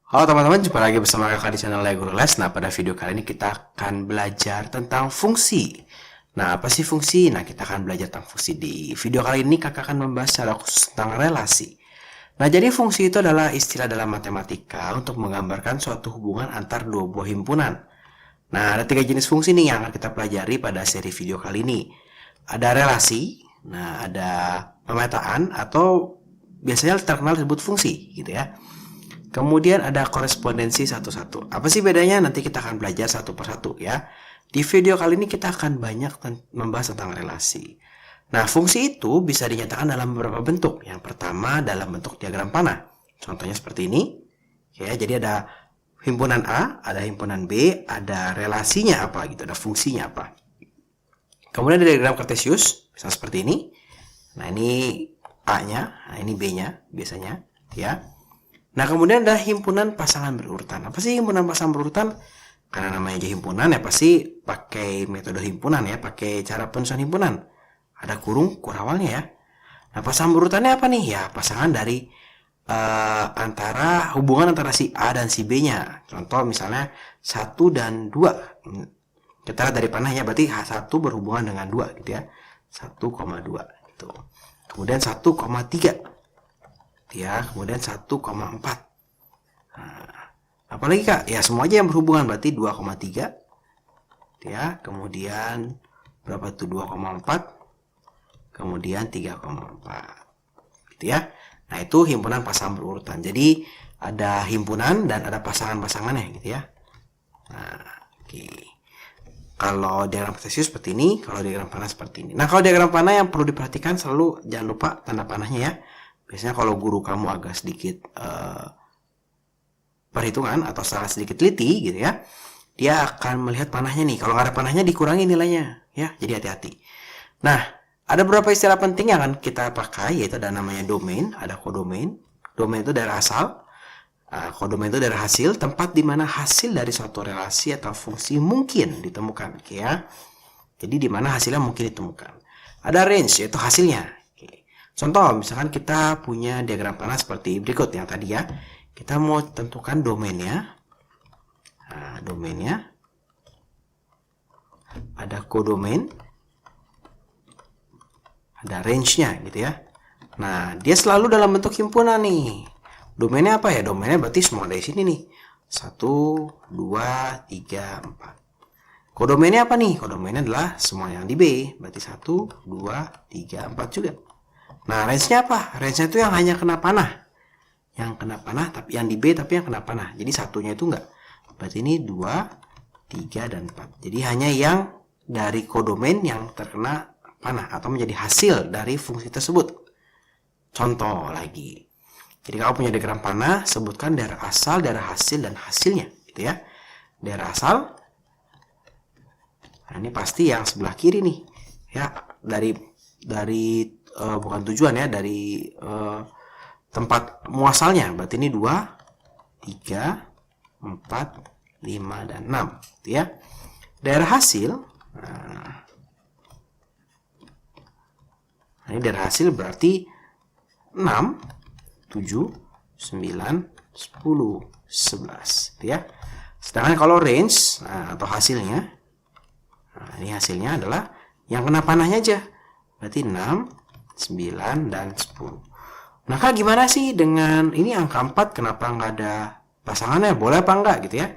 Halo teman-teman, jumpa lagi bersama kakak di channel Guru Les. Nah, pada video kali ini kita akan belajar tentang fungsi. Nah, apa sih fungsi? Nah, kita akan belajar tentang fungsi. Di video kali ini kakak akan membahas secara khusus tentang relasi. Nah, jadi fungsi itu adalah istilah dalam matematika untuk menggambarkan suatu hubungan antar dua buah himpunan. Nah, ada tiga jenis fungsi nih yang akan kita pelajari pada seri video kali ini. Ada relasi, nah ada pemetaan atau biasanya terkenal disebut fungsi gitu ya. Kemudian ada korespondensi satu-satu. Apa sih bedanya? Nanti kita akan belajar satu persatu ya. Di video kali ini kita akan banyak membahas tentang relasi. Nah, fungsi itu bisa dinyatakan dalam beberapa bentuk. Yang pertama dalam bentuk diagram panah. Contohnya seperti ini. Ya, jadi ada himpunan A, ada himpunan B, ada relasinya apa gitu, ada fungsinya apa. Kemudian ada diagram kartesius, bisa seperti ini. Nah, ini A-nya, nah ini B-nya biasanya, ya. Nah, kemudian ada himpunan pasangan berurutan. Apa sih himpunan pasangan berurutan? Karena namanya aja himpunan ya pasti pakai metode himpunan ya, pakai cara penyusunan himpunan. Ada kurung awalnya ya. Nah, pasangan berurutannya apa nih? Ya, pasangan dari hubungan antara si A dan si B-nya. Contoh misalnya 1 dan 2. Kita lihat dari panahnya, berarti 1 berhubungan dengan 2 gitu ya. 1,2 gitu. Kemudian 1,3. Ya, kemudian 1,4. Nah, apalagi Kak? Ya, semua aja yang berhubungan berarti 2,3. Ya, kemudian berapa tuh 2,4. Kemudian 3,4. Gitu ya. Nah, itu himpunan pasangan berurutan. Jadi, ada himpunan dan ada pasangan-pasangannya gitu ya. Nah, oke. Kalau diagram kartesius seperti ini, kalau diagram panah seperti ini. Nah, kalau diagram panah yang perlu diperhatikan selalu jangan lupa tanda panahnya ya. Biasanya kalau guru kamu agak sedikit perhitungan atau salah sedikit teliti gitu ya, dia akan melihat panahnya nih. Kalau nggak ada panahnya dikurangi nilainya ya, jadi hati-hati. Nah, ada beberapa istilah penting yang akan kita pakai, yaitu ada namanya domain, ada kodomain. Domain itu daerah asal, kodomain itu daerah hasil, tempat di mana hasil dari suatu relasi atau fungsi mungkin ditemukan ya. Jadi di mana hasilnya mungkin ditemukan. Ada range, yaitu hasilnya. Contoh, misalkan kita punya diagram panah seperti berikut yang tadi ya. Kita mau tentukan domainnya. Nah, domainnya. Ada kodomain. Ada range-nya gitu ya. Nah, dia selalu dalam bentuk himpunan nih. Domainnya apa ya? Domainnya berarti semua dari sini nih. 1, 2, 3, 4. Kodomainnya apa nih? Kodomainnya adalah semua yang di B. Berarti 1, 2, 3, 4 juga. Nah, range-nya apa? Range-nya itu yang hanya kena panah. Yang kena panah, tapi yang di B tapi yang kena panah. Jadi satunya itu enggak. Berarti ini 2, 3, dan 4. Jadi hanya yang dari kodomain yang terkena panah atau menjadi hasil dari fungsi tersebut. Contoh lagi. Jadi kalau punya diagram panah, sebutkan daerah asal, daerah hasil, dan hasilnya. Gitu ya. Daerah asal. Nah, ini pasti yang sebelah kiri nih. Ya, dari bukan tujuan ya, dari tempat muasalnya. Berarti ini 2, 3, 4, 5, dan 6 gitu ya. Daerah hasil, nah ini daerah hasil berarti 6, 7, 9, 10, 11 gitu ya. Sedangkan kalau range atau hasilnya, nah ini hasilnya adalah yang kena panahnya aja. Berarti 6, 9, dan 10. Nah, Kak, gimana sih dengan ini angka 4? Kenapa nggak ada pasangannya? Boleh apa enggak gitu ya?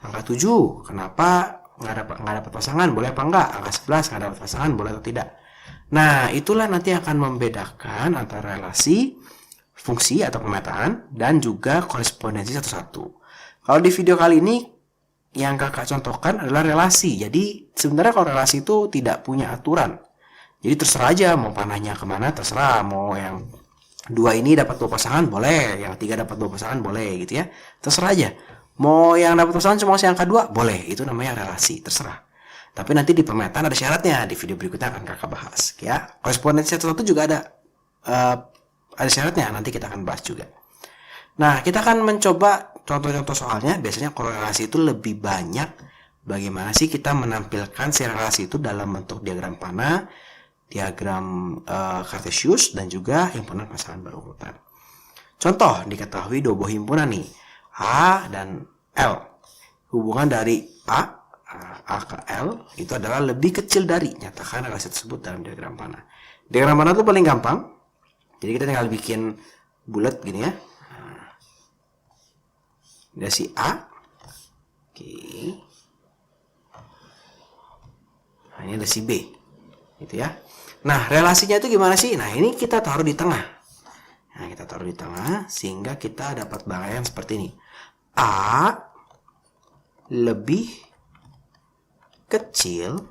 Angka 7, kenapa nggak dapat pasangan? Boleh apa enggak? Angka 11 nggak dapat pasangan, boleh atau tidak? Nah, itulah nanti akan membedakan antara relasi, fungsi atau pemetaan, dan juga korespondensi satu-satu. Kalau di video kali ini, yang kakak contohkan adalah relasi. Jadi, sebenarnya kalau relasi itu tidak punya aturan. Jadi terserah aja mau panahnya kemana, terserah. Mau yang 2 ini dapat 2 pasangan boleh, yang 3 dapat 2 pasangan boleh gitu ya. Terserah aja. Mau yang dapat pasangan cuma si angka 2 boleh, itu namanya relasi, terserah. Tapi nanti di pemetaan ada syaratnya, di video berikutnya akan kakak bahas ya. Korespondensi satu-satu juga ada syaratnya, nanti kita akan bahas juga. Nah, kita akan mencoba contoh-contoh soalnya. Biasanya korelasi itu lebih banyak bagaimana sih kita menampilkan si relasi itu dalam bentuk diagram panah, diagram kartesius, dan juga himpunan pasangan berurutan. Contoh, diketahui dua buah himpunan nih. A dan L. Hubungan dari A ke L itu adalah lebih kecil dari. Nyatakan relasi tersebut dalam diagram panah. Diagram panah itu paling gampang. Jadi kita tinggal bikin bulat gini ya. Ini si A. Oke. Nah, ini ada si B. Gitu ya. Nah, relasinya itu gimana sih? Nah, ini kita taruh di tengah. Nah, kita taruh di tengah sehingga kita dapat bangkaian seperti ini. A lebih kecil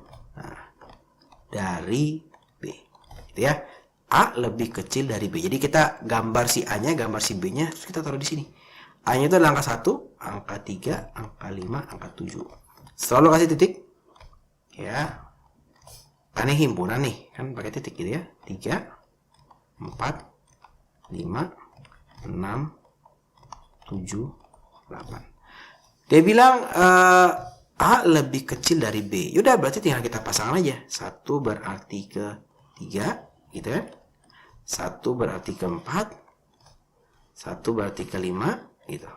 dari B. Gitu ya. A lebih kecil dari B. Jadi kita gambar si A-nya, gambar si B-nya, terus kita taruh di sini. A-nya itu adalah angka 1, angka 3, angka 5, angka 7. Selalu kasih titik. Ya. Kan ini himpunan nih, kan pakai titik gitu ya. 3, 4, 5, 6, 7, 8. Dia bilang A lebih kecil dari B. Yaudah, berarti tinggal kita pasang aja. 1 berarti ke 3, gitu ya. 1 berarti ke 4, 1 berarti ke 5, gitu.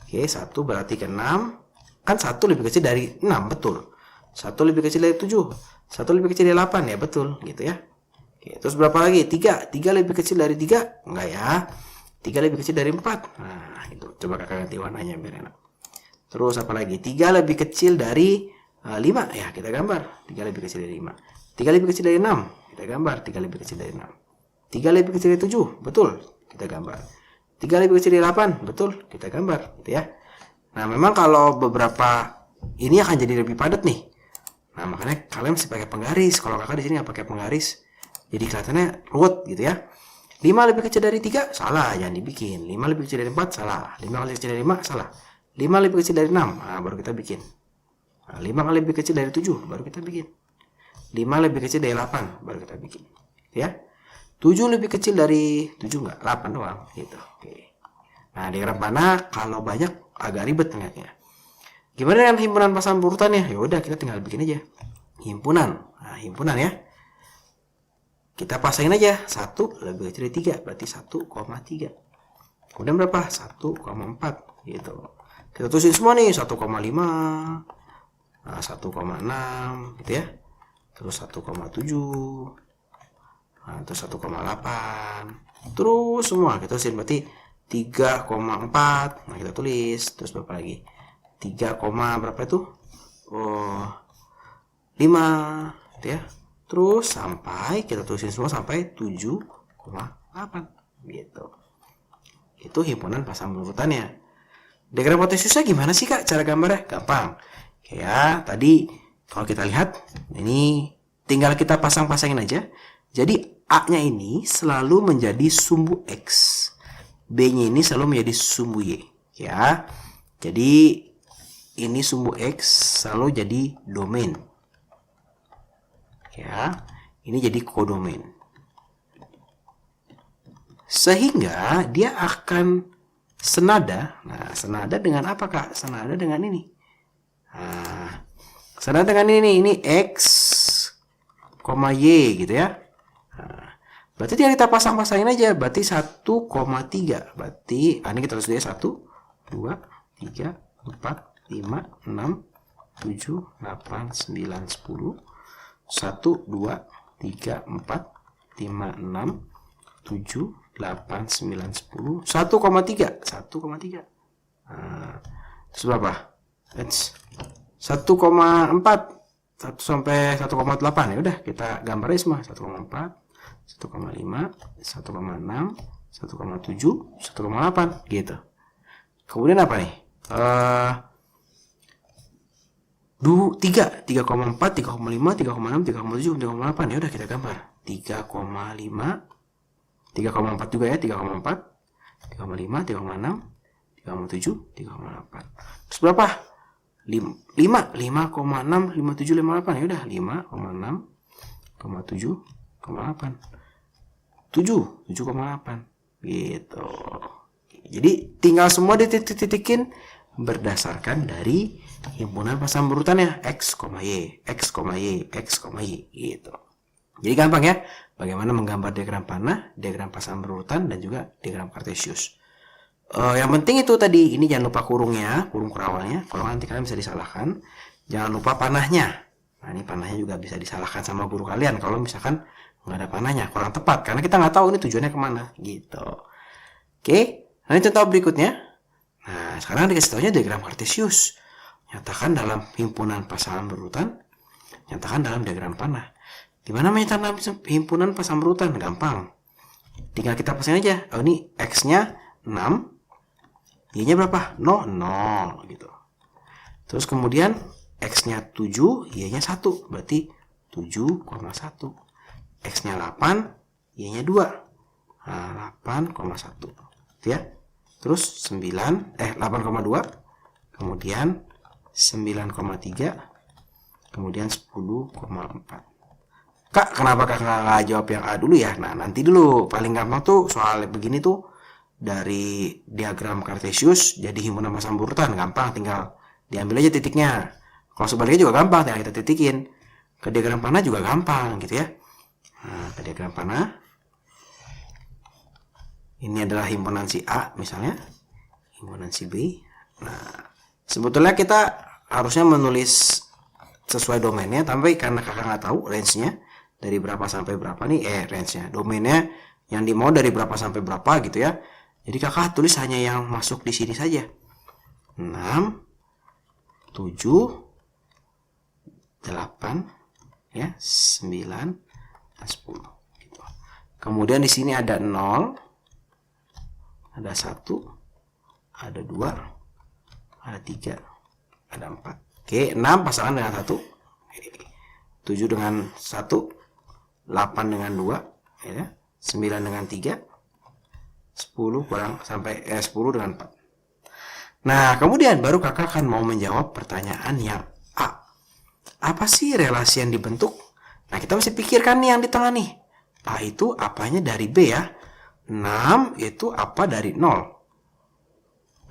Oke, 1 berarti ke 6. Kan 1 lebih kecil dari 6, betul. 1 lebih kecil dari 7. 1 lebih kecil dari 8, ya betul, gitu ya. Oke, terus berapa lagi? 3. 3 lebih kecil dari 3? Enggak ya. 3 lebih kecil dari 4. Nah, itu. Coba kakak ganti warnanya biar enak. Terus apa lagi? 3 lebih kecil dari 5. Ya, kita gambar. 3 lebih kecil dari 5. 3 lebih kecil dari 6. Kita gambar. 3 lebih kecil dari 6. 3 lebih kecil dari 7. Betul. Kita gambar. 3 lebih kecil dari 8. Betul. Kita gambar. Gitu ya. Nah, memang kalau beberapa ini akan jadi lebih padat nih. Nah, makanya kalian mesti pakai penggaris. Kalau kakak di sini nggak pakai penggaris, jadi kelihatannya ruwet gitu ya. 5 lebih kecil dari 3, salah, jangan dibikin. 5 lebih kecil dari 4, salah. 5 lebih kecil dari 5, salah. 5 lebih kecil dari 6, nah, baru kita bikin. Nah, 5 lebih kecil dari 7, baru kita bikin. 5 lebih kecil dari 8, baru kita bikin. Ya. 7 lebih kecil dari 7 enggak, 8 doang gitu. Oke. Nah, diagram panah kalau banyak agak ribet ternyata. Gimana dengan himpunan pasangan berurutannya? Ya udah, kita tinggal bikin aja. Himpunan. Nah, himpunan ya. Kita pasangin aja. 1 lebih kecil dari 3, berarti 1,3. Kemudian berapa? 1,4 gitu. Kita tulisin semua nih, 1,5, 1,6 gitu ya. Terus 1,7. Nah, terus 1,8. Terus semua kita tulisin, berarti 3,4. Nah, kita tulis. Terus berapa lagi? 3, berapa itu? 5 gitu ya. Terus sampai kita tulisin semua sampai 7,8 gitu. Itu himpunan pasang berurutannya. Diagram kartesiusnya gimana sih Kak cara gambarnya? Gampang. Ya, tadi kalau kita lihat ini tinggal kita pasang-pasangin aja. Jadi A-nya ini selalu menjadi sumbu X. B-nya ini selalu menjadi sumbu Y. Ya. Jadi ini sumbu X selalu jadi domain. Ya, ini jadi kodomain. Sehingga dia akan senada. Nah, senada dengan apa Kak? Senada dengan ini. Nah, senada dengan ini X, Y gitu ya. Nah, berarti dia kita pasang-pasangin aja. Berarti 1,3. Berarti ini kita tulis dia 1, 2, 3, 4, 5, 6, 7, 8, 9, 10. 1, 2, 3, 4, 5, 6, 7, 8, 9, 10. 1,3. 1,3. Nah, terus berapa? 1,4. 1 sampai 1,8. Ya udah, kita gambar aja semua. 1,4, 1,5, 1,6, 1,7, 1,8 gitu. Kemudian apa nih? 3,4, 3,5, 3,6, 3,7, 3,8. Ya udah kita gambar. 3,5, 3,4 juga ya, 3,4, 3,5, 3,6, 3,7, 3,8. Terus berapa? 5, 5,6, 5,7, 5,8. Ya udah, 5,6, 7,8. 7,8 gitu. Jadi tinggal semua dititik-titikin berdasarkan dari himpunan pasangan berurutannya X, Y, X, Y, X, Y gitu. Jadi gampang ya bagaimana menggambar diagram panah, diagram pasangan berurutan dan juga diagram kartesius. Yang penting itu tadi, ini jangan lupa kurungnya, kurung kerawalnya. Kalau nanti kalian bisa disalahkan. Jangan lupa panahnya. Nah, ini panahnya juga bisa disalahkan sama guru kalian kalau misalkan nggak ada panahnya, kurang tepat karena kita nggak tahu ini tujuannya kemana gitu. Oke, nah ini contoh berikutnya. Nah, sekarang dikasih tahunya diagram kartesius. Nyatakan dalam himpunan pasangan berurutan, nyatakan dalam diagram panah. Gimana menyatakan himpunan pasangan berurutan? Gampang. Tinggal kita pasang aja. Oh, ini X-nya 6, Y-nya berapa? 0, 0 gitu. Terus kemudian X-nya 7, Y-nya 1. Berarti 7,1. X-nya 8, Y-nya 2. Nah, 8,1. Ya. Terus 8,2. Kemudian 9,3. Kemudian 10,4. Kak, kenapa kakak nggak jawab yang A dulu ya? Nah, nanti dulu. Paling gampang tuh soal begini tuh dari diagram kartesius jadi himpunan pasangan berurutan. Gampang, tinggal diambil aja titiknya. Kalau sebaliknya juga gampang, tinggal kita titikin. Ke diagram panah juga gampang gitu ya. Nah, ke diagram panah. Ini adalah himpunan si A misalnya. Himpunan si B. Nah, sebetulnya kita harusnya menulis sesuai domainnya, tapi karena kakak nggak tahu range-nya dari berapa sampai berapa nih, range-nya, domainnya yang dimau dari berapa sampai berapa gitu ya. Jadi kakak tulis hanya yang masuk di sini saja. 6, 7, 8, ya, 9, 10. Gitu. Kemudian di sini ada 0, ada 1, ada 2, ada 3, ada 4. Oke, 6 pasangan dengan 1, 7 dengan 1, 8 dengan 2, ya, 9 dengan 3, 10 kurang sampai 10 dengan 4. Nah, kemudian baru kakak akan mau menjawab pertanyaan yang A. Apa sih relasi yang dibentuk? Nah, kita mesti pikirkan nih yang di tengah nih. A itu apanya dari B ya? 6 itu apa dari 0?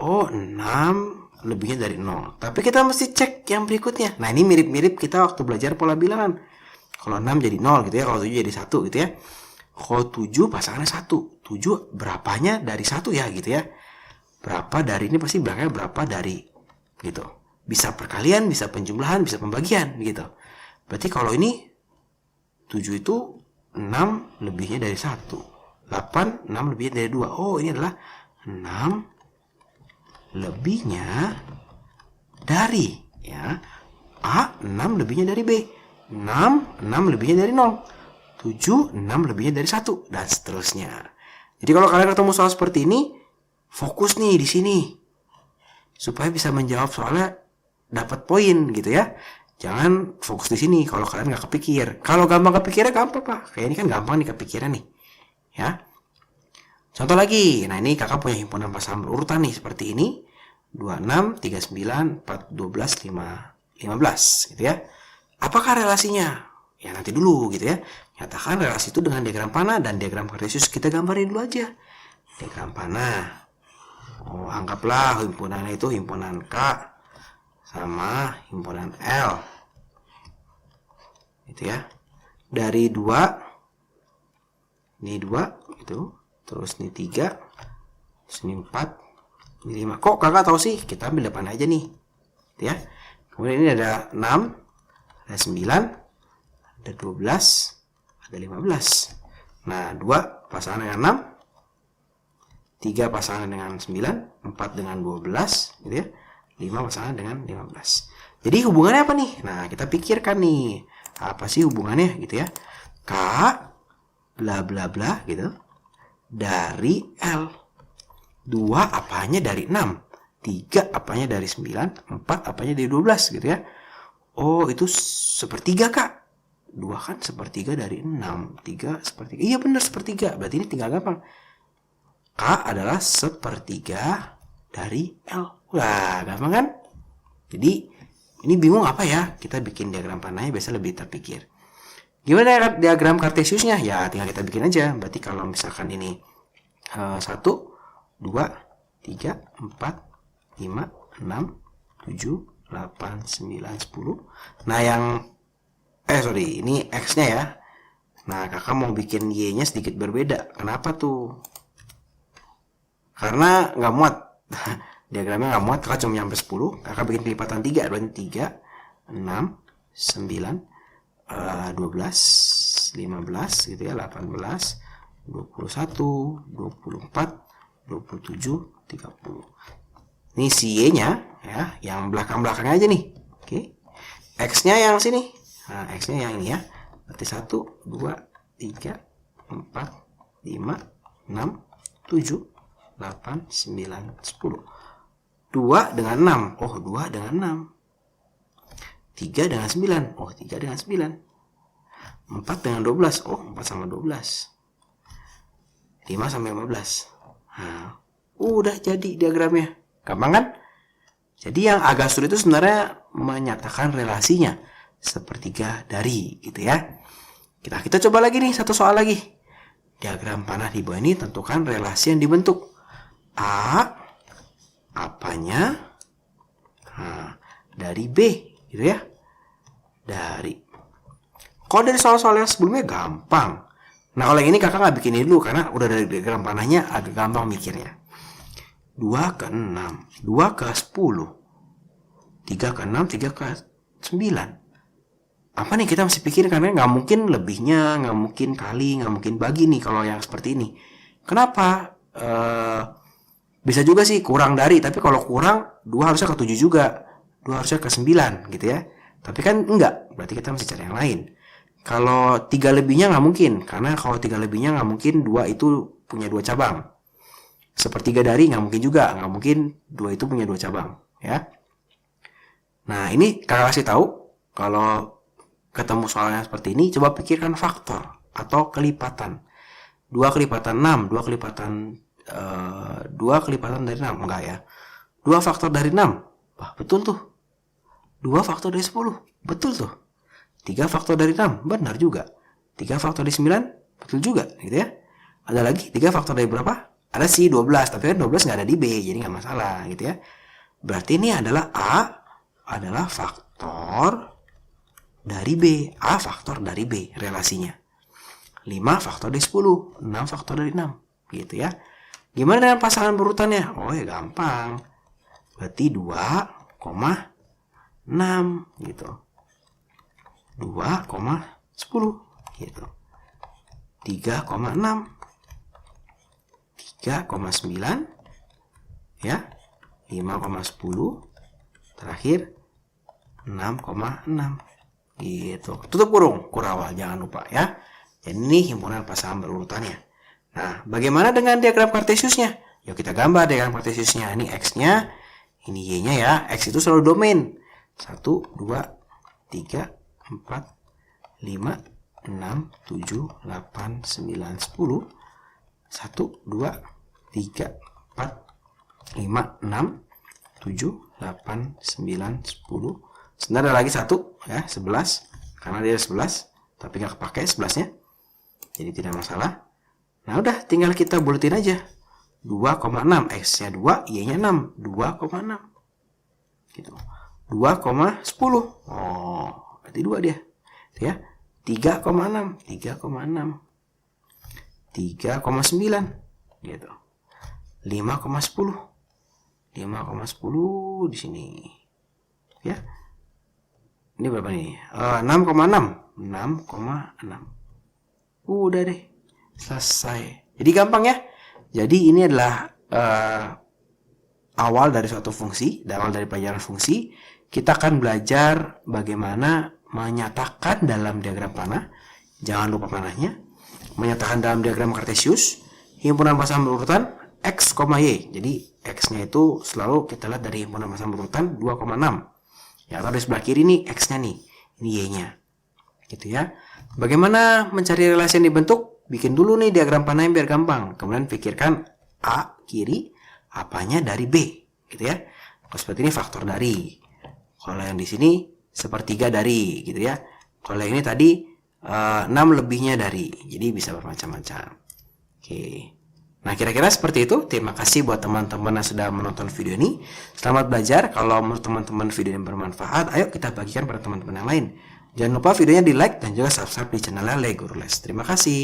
Oh, 6 lebihnya dari 0. Tapi kita mesti cek yang berikutnya. Nah, ini mirip-mirip kita waktu belajar pola bilangan. Kalau 6 jadi 0 gitu ya, kalau 7 jadi 1 gitu ya. Kalau 7 pasangannya 1. 7 berapanya dari 1 ya gitu ya. Berapa dari ini pasti belakangnya berapa dari gitu. Bisa perkalian, bisa penjumlahan, bisa pembagian gitu. Berarti kalau ini 7 itu 6 lebihnya dari 1. 8, 6 lebihnya dari 2. Oh, ini adalah 6 lebihnya dari ya. A 6 lebihnya dari B. 6 lebihnya dari 0. 7 6 lebihnya dari 1 dan seterusnya. Jadi kalau kalian ketemu soal seperti ini, fokus nih di sini supaya bisa menjawab soalnya dapat poin gitu ya. Jangan fokus di sini kalau kalian nggak kepikir. Kalau gampang kepikirnya gampang Pak. Kayak ini kan gampang nih kepikiran nih. Ya. Contoh lagi. Nah, ini kakak punya himpunan pasangan berurutan nih seperti ini. 26, 39, 4, 12, 5, 15 gitu ya. Apakah relasinya? Ya nanti dulu gitu ya. Nyatakan relasi itu dengan diagram panah dan diagram kartesius kita gambarin dulu aja. Diagram panah. Oh, anggaplah himpunannya itu himpunan K sama himpunan L. Gitu ya. Dari 2 ini 2 gitu. Terus ini 3. Terus ini 4. Ini 5. Kok kakak tahu sih? Kita ambil depan aja nih. Gitu ya. Kemudian ini ada 6, ada 9, ada 12, ada 15. Nah, 2 pasangan dengan 6, 3 pasangan dengan 9, 4 dengan 12, gitu ya. 5 pasangan dengan 15. Jadi hubungannya apa nih? Nah, kita pikirkan nih. Apa sih hubungannya gitu ya? K bla bla bla gitu dari L. 2 apanya dari 6, 3 apanya dari 9, 4 apanya dari 12 gitu ya. Oh, itu sepertiga Kak. 2 kan sepertiga dari 6, 3 sepertiga. Iya benar sepertiga. Berarti ini tinggal gampang. K adalah sepertiga dari L. Wah, gampang kan? Jadi ini bingung apa ya? Kita bikin diagram panahnya biasa lebih terpikir. Gimana diagram kartesiusnya? Ya tinggal kita bikin aja. Berarti kalau misalkan ini 1, 2, 3, 4, 5, 6, 7, 8, 9, 10. Nah yang ini X-nya ya. Nah kakak mau bikin Y-nya sedikit berbeda. Kenapa tuh? Karena nggak muat. Diagramnya nggak muat, kakak cuma nyampe 10. Kakak bikin kelipatan 3, berarti 3, 6, 9, 12, 15 gitu ya, 18, 21, 24, 27, 30. Ini si Y-nya ya, yang belakang-belakangnya aja nih. Oke. X-nya yang sini. Nah, X-nya yang ini ya. Berarti 1, 2, 3, 4, 5, 6, 7, 8, 9, 10. 2 dengan 6. Oh, 2 dengan 6. 3 dengan 9. Oh, 3 dengan 9. 4 dengan 12. Oh, 4 sama 12. 5 sama 15. Nah, udah jadi diagramnya. Gampang kan? Jadi yang agak sulit itu sebenarnya menyatakan relasinya. Sepertiga dari, gitu ya. Kita coba lagi nih, satu soal lagi. Diagram panah di bawah ini tentukan relasi yang dibentuk. A, apanya? Nah, dari B, gitu ya. Kalau dari soal-soal yang sebelumnya gampang. Nah, kalau yang ini kakak nggak bikin ini dulu karena udah dari diagram panahnya agak gampang mikirnya. 2 ke 6, 2 ke 10, 3 ke 6, 3 ke 9. Apa nih kita mesti pikirin, karena nggak mungkin lebihnya, nggak mungkin kali, nggak mungkin bagi nih kalau yang seperti ini. Kenapa? Bisa juga sih kurang dari, tapi kalau kurang 2 harusnya ke 7 juga, 2 harusnya ke 9 gitu ya. Tapi kan enggak, berarti kita mesti cari yang lain. Kalau 3 lebihnya nggak mungkin, karena kalau 3 lebihnya nggak mungkin 2 itu punya 2 cabang. Sepertiga dari nggak mungkin juga, nggak mungkin 2 itu punya 2 cabang ya. Nah, ini kakak kasih tahu kalau ketemu soalnya seperti ini, coba pikirkan faktor atau kelipatan. 2 kelipatan 6, 2 kelipatan dari 6, enggak ya. 2 faktor dari 6, wah betul tuh. 2 faktor dari 10, betul tuh. 3 faktor dari 6, benar juga. 3 faktor dari 9, betul juga gitu ya. Ada lagi 3 faktor dari berapa? Ada sih 12, tapi kan 12 nggak ada di B, jadi nggak masalah gitu ya. Berarti ini adalah A adalah faktor dari B. A faktor dari B relasinya. 5 faktor dari 10, 6 faktor dari 6 gitu ya. Gimana dengan pasangan berurutannya? Oh ya gampang. Berarti 2,6 gitu. 2,10 gitu. 3,6, 3,9 ya, 5,10, terakhir 6,6 gitu. Tutup kurung, kurawal jangan lupa ya. Jadi ini himpunan pasangan berurutannya. Nah, bagaimana dengan diagram kartesiusnya? Yuk kita gambar diagram kartesiusnya. Ini X-nya, ini Y-nya ya. X itu selalu domain. 1, 2, 3, 4, 5, 6, 7, 8, 9, 10. 1, 2, 3, 4, 5, 6, 7, 8, 9, 10. Sebenarnya ada lagi 1 ya, 11. Karena dia 11, tapi nggak kepake 11-nya. Jadi tidak masalah. Nah udah, tinggal kita bulatin aja. 2,6, X-nya 2, Y-nya 6. 2,6 gitu. 2,10. Oh, berarti 2 dia. Ya. 3,6, 3,6. 3,9 gitu. 5,10. 5,10 di sini. Ya. Ini berapa nih? 6,6. 6,6. Udah deh. Selesai. Jadi gampang ya. Jadi ini adalah awal dari suatu fungsi, awal dari pelajaran fungsi. Kita akan belajar bagaimana menyatakan dalam diagram panah. Jangan lupa panahnya. Menyatakan dalam diagram kartesius himpunan pasangan berurutan X, Y. Jadi X-nya itu selalu kita lihat dari himpunan pasangan berurutan 2,6. Ya, atau di sebelah kiri nih X-nya nih. Ini Y-nya. Gitu ya. Bagaimana mencari relasi yang dibentuk? Bikin dulu nih diagram panahnya biar gampang. Kemudian pikirkan A kiri, apanya dari B. Gitu ya. Kalau seperti ini faktor dari. Kalau yang di sini sepertiga dari. Gitu ya. Kalau yang ini tadi 6 lebihnya dari. Jadi bisa bermacam-macam. Oke. Nah kira-kira seperti itu. Terima kasih buat teman-teman yang sudah menonton video ini. Selamat belajar. Kalau menurut teman-teman video ini bermanfaat, ayo kita bagikan pada teman-teman yang lain. Jangan lupa videonya di like dan juga subscribe di channelnya Le Guru Les. Terima kasih.